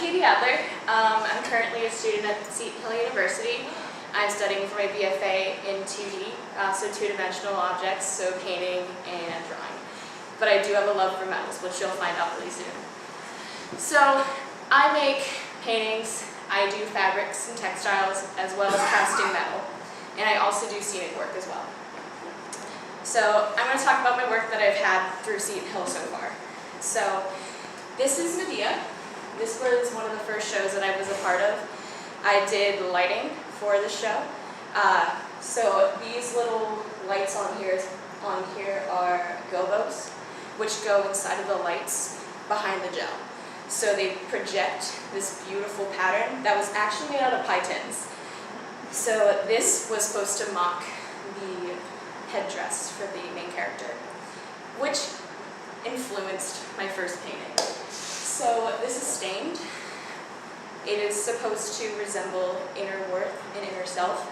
Adler. I'm currently a student at Seton Hill University. I'm studying for my BFA in 2D, so two-dimensional objects, so painting and drawing. But I do have a love for metals, which you'll find out really soon. So I make paintings, I do fabrics and textiles, as well as casting metal. And I also do scenic work as well. So I'm going to talk about my work that I've had through Seton Hill so far. So this is Vidya. This was one of the first shows that I was a part of. I did lighting for the show. So these little lights on here are gobos, which go inside of the lights behind the gel. So they project this beautiful pattern that was actually made out of pie tins. So this was supposed to mock the headdress for the main character, which influenced my first painting. So this is stained. It is supposed to resemble inner worth and inner self.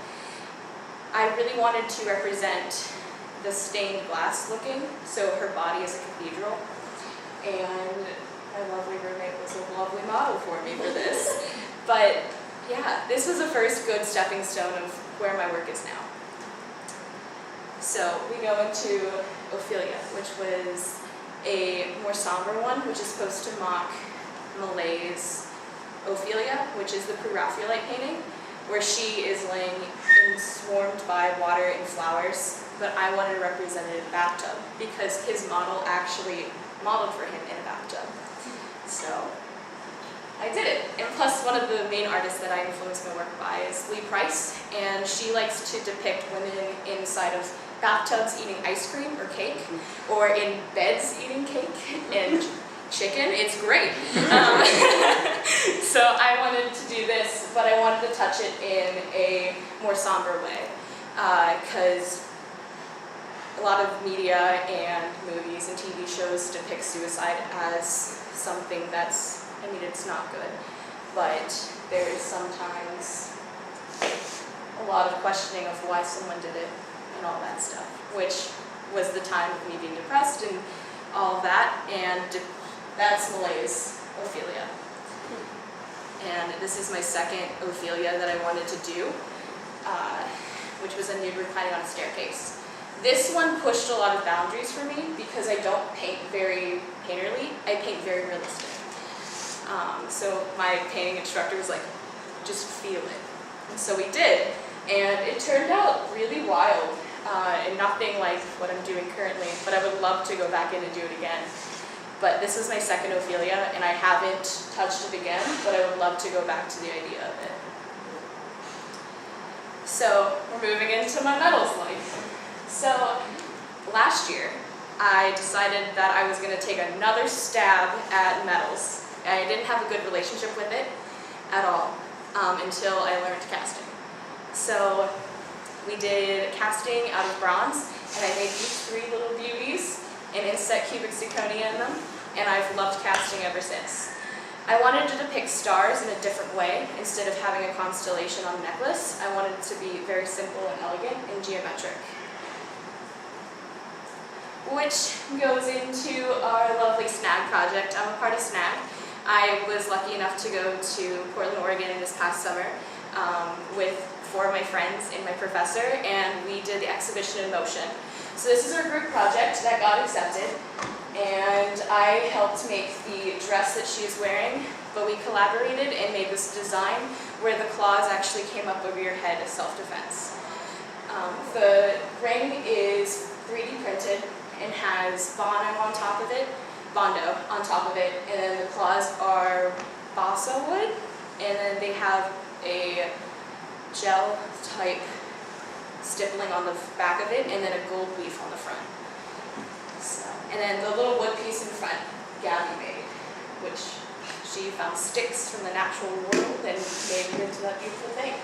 I really wanted to represent the stained glass looking, so her body is a cathedral. And my lovely roommate was a lovely model for me for this. But yeah, this was the first good stepping stone of where my work is now. So we go into Ophelia, which was a more somber one, which is supposed to mock Malay's Ophelia, which is the Pre-Raphaelite painting, where she is laying swarmed by water and flowers, but I wanted to represent it in a bathtub because his model actually modeled for him in a bathtub. So I did it. And plus, one of the main artists that I influenced my work by is Lee Price, and she likes to depict women inside of bathtubs eating ice cream or cake, or in beds eating cake and chicken. It's great. So I wanted to do this, but I wanted to touch it in a more somber way, because a lot of media and movies and TV shows depict suicide as something that's, I mean, it's not good, but there is sometimes a lot of questioning of why someone did it and all that stuff, which was the time of me being depressed and all of that, and that's Malay's Ophelia. And this is my second Ophelia that I wanted to do, which was a nude reclining on a staircase. This one pushed a lot of boundaries for me because I don't paint very painterly, I paint very realistic. So my painting instructor was like, just feel it. And so we did, and it turned out really wild, and nothing like what I'm doing currently, but I would love to go back in and do it again. But this is my second Ophelia, and I haven't touched it again, but I would love to go back to the idea of it. So we're moving into my metals life. So last year, I decided that I was going to take another stab at metals. I didn't have a good relationship with it at all until I learned casting. So we did casting out of bronze, and I made these three little beauties and inset cubic zirconia in them, and I've loved casting ever since. I wanted to depict stars in a different way. Instead of having a constellation on a necklace, I wanted it to be very simple and elegant and geometric. Which goes into our lovely SNAG project. I'm a part of SNAG. I was lucky enough to go to Portland, Oregon this past summer with 4 of my friends and my professor, and we did the exhibition in motion. So this is our group project that got accepted, and I helped make the dress that she was wearing, but we collaborated and made this design where the claws actually came up over your head as self-defense. The ring is 3D printed and has Bondo on top of it, and then the claws are balsa wood, and then they have a gel type stippling on the back of it, and then a gold leaf on the front. So, and then the little wood piece in front, Gabby made, which she found sticks from the natural world and made it into that beautiful thing.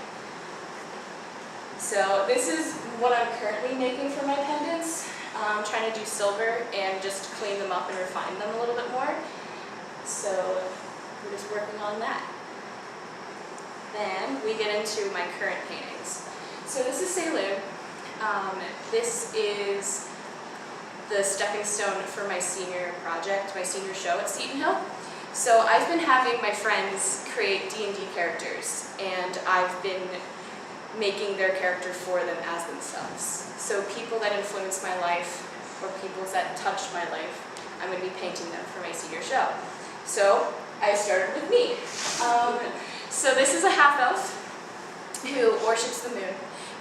So this is what I'm currently making for my pendants. I'm trying to do silver and just clean them up and refine them a little bit more. So we're just working on that. Then we get into my current paintings. So this is Celia. This is the stepping stone for my senior project, my senior show at Seton Hill. So I've been having my friends create D&D characters, and I've been making their character for them as themselves. So people that influence my life, or people that touched my life, I'm going to be painting them for my senior show. So I started with me. So this is a half-elf who worships the moon,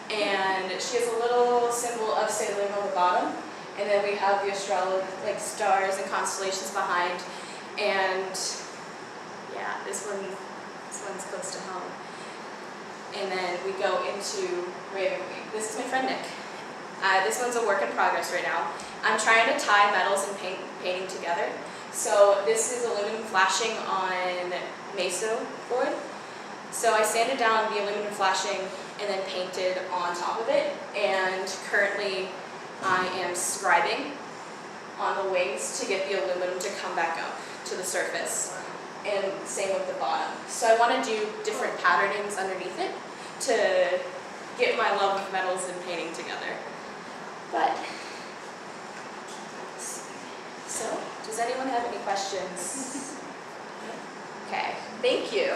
and she has a little symbol of Celia on the bottom, and then we have the astrology, like stars and constellations behind, and yeah, this one's close to home. And then we go into Ravenweek. This is my friend Nick. This one's a work in progress right now. I'm trying to tie metals and painting together. So this is aluminum flashing on meso board. So I sanded down the aluminum flashing and then painted on top of it. And currently I am scribing on the wings to get the aluminum to come back up to the surface. And same with the bottom. So I want to do different patternings underneath it to get my love of metals and painting together. But, so, does anyone have any questions? Okay, thank you.